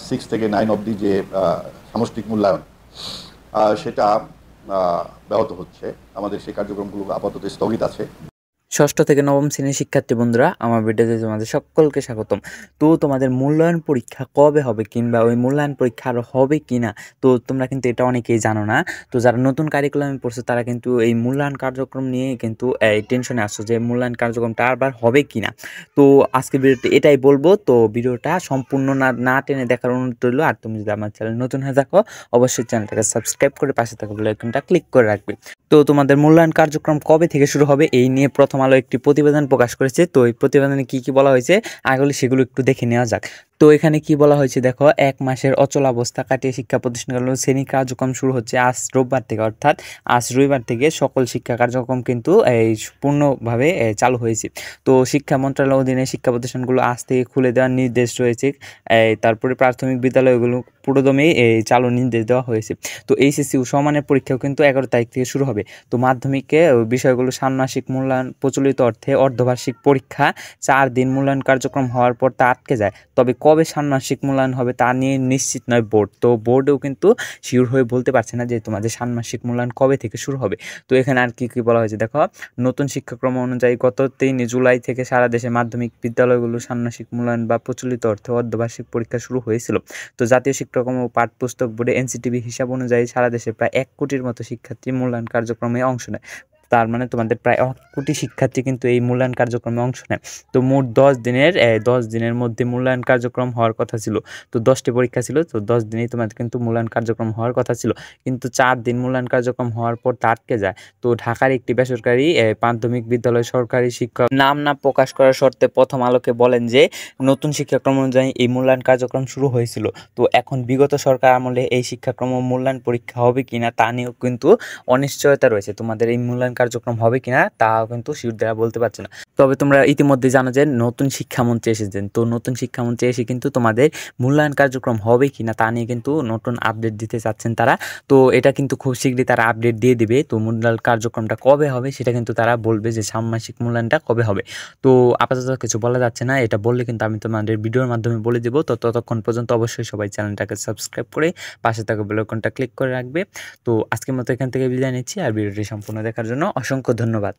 6 থেকে 9 অবধি যে সামষ্টিক মূল্যায়ন সেটা ব্যাহত হচ্ছে। আমাদের সেই কার্যক্রমগুলো আপাতত স্থগিত আছে। ষষ্ঠ থেকে নবম শ্রেণীর শিক্ষার্থী বন্ধুরা, আমার ভিডিওতে তোমাদের সকলকে স্বাগতম। তো তোমাদের মূল্যায়ন পরীক্ষা কবে হবে কিংবা ওই মূল্যায়ন পরীক্ষা আরও হবে কি না, তো তোমরা কিন্তু এটা অনেকেই জানো না। তো যারা নতুন কারিকুলামে পড়ছে তারা কিন্তু এই মূল্যায়ন কার্যক্রম নিয়ে কিন্তু এই টেনশনে আসছো যে মূল্যায়ন কার্যক্রমটা আবার হবে কি না। তো আজকে ভিডিওতে এটাই বলবো। তো ভিডিওটা সম্পূর্ণ না টেনে দেখার অনুরোধ রইল। আর তুমি যদি আমার চ্যানেল নতুন হয়ে থাকো, অবশ্যই চ্যানেলটাকে সাবস্ক্রাইব করে পাশে থাকা বেল আইকনটা ক্লিক করে রাখবে। তো তোমাদের মূল্যায়ন কার্যক্রম কবে থেকে শুরু হবে এই নিয়ে প্রথম আলো একটি প্রতিবেদন প্রকাশ করেছে। তো এই প্রতিবেদনে কি বলা হয়েছে আগে সেগুলো একটু দেখে নেওয়া যাক। তো এখানে কি বলা হয়েছে দেখো, 1 মাসের অচলাবস্থা কাটিয়ে শিক্ষা প্রতিষ্ঠানগুলোর শ্রেণী কার্যক্রম শুরু হচ্ছে আজ রোববার থেকে, অর্থাৎ আজ রবিবার থেকে সকল শিক্ষা কার্যক্রম কিন্তু এই পূর্ণভাবে চালু হয়েছে। তো শিক্ষা মন্ত্রণালয়ের অধীনে শিক্ষা প্রতিষ্ঠানগুলো আজ থেকে খুলে দেওয়ার নির্দেশ রয়েছে। তারপরে প্রাথমিক বিদ্যালয়গুলো পুরোদমে চালুর নির্দেশ দেওয়া হয়েছে। তো এইচএসসি ও সমমানের পরীক্ষাও কিন্তু 11 তারিখ থেকে শুরু হবে। তো মাধ্যমিকে বিষয়গুলো ষান্মাসিক মূল্যায়ন প্রচলিত অর্থে অর্ধবার্ষিক পরীক্ষা 4 দিন মূল্যায়ন কার্যক্রম হওয়ার পর তা আটকে যায়। তবে কবে ষান্মাসিক মূল্যায়ন হবে তা নিয়ে নিশ্চিত নয় বোর্ড। তো বোর্ডেও কিন্তু শিওর হয়ে বলতে পারছে না যে তোমাদের ষান্মাসিক মূল্যায়ন কবে থেকে শুরু হবে। তো এখানে আর কি বলা হয়েছে দেখো, নতুন শিক্ষাক্রম অনুযায়ী গত 3 জুলাই থেকে সারা দেশে মাধ্যমিক বিদ্যালয়গুলো ষান্মাসিক মূল্যায়ন বা প্রচলিত অর্থে অর্ধবার্ষিক পরীক্ষা শুরু হয়েছিল। তো জাতীয় শিক্ষাক্রম ও পাঠ্যপুস্তক বোর্ডে এনসিটিভি হিসাব অনুযায়ী সারা দেশে প্রায় 1 কোটির মতো শিক্ষার্থী মূল্যায়ন কার্যক্রমে অংশ নেয়। তার মানে তোমাদের প্রায় 1 কোটি শিক্ষার্থী কিন্তু এই মূল্যায়ন কার্যক্রমে অংশ নেয়। তো মোট 10 দিনের মধ্যে মূল্যায়ন কার্যক্রম হওয়ার কথা ছিল। তো 10টি পরীক্ষা ছিল, তো 10 দিনেই তোমাদের কিন্তু মূল্যায়ন কার্যক্রম হওয়ার কথা ছিল। কিন্তু 4 দিন মূল্যায়ন কার্যক্রম হওয়ার পর তা আটকে যায়। তো ঢাকার একটি বেসরকারি মাধ্যমিক বিদ্যালয় সরকারি শিক্ষক নাম না প্রকাশ করার শর্তে প্রথম আলোকে বলেন যে নতুন শিক্ষাক্রম অনুযায়ী এই মূল্যায়ন কার্যক্রম শুরু হয়েছিল। তো এখন বিগত সরকার আমলে এই শিক্ষাক্রম ও মূল্যায়ন পরীক্ষা হবে কিনা তা নিয়েও কিন্তু অনিশ্চয়তা রয়েছে। তোমাদের এই মূল্যায়ন কার্যক্রম হবে কিনা তাও কিন্তু শিওর দেওয়া বলতে পারছে না। তবে তোমরা ইতিমধ্যে জানো যে নতুন শিক্ষামন্ত্রী এসেছেন। তো নতুন শিক্ষামন্ত্রী এসে কিন্তু তোমাদের মূল্যায়ন কার্যক্রম হবে কিনা তা নিয়ে কিন্তু নতুন আপডেট দিতে চাচ্ছেন তারা। তো এটা কিন্তু খুব শীঘ্রই তারা আপডেট দিয়ে দিবে। তো মূল্যায়ন কার্যক্রমটা কবে হবে সেটা কিন্তু তারা বলবে যে ষান্মাসিক মূল্যায়নটা কবে হবে। তো আপাতত কিছু বলা যাচ্ছে না, এটা বললে কিন্তু আমি তোমাদের ভিডিওর মাধ্যমে বলে দেবো। তো ততক্ষণ পর্যন্ত অবশ্যই সবাই চ্যানেলটাকে সাবস্ক্রাইব করে পাশে থাকা বেল আইকনটা ক্লিক করে রাখবে। তো আজকের মতো এখান থেকে বিদায় নিচ্ছি। আর ভিডিওটি সম্পূর্ণ দেখার জন্য অসংখ্য ধন্যবাদ।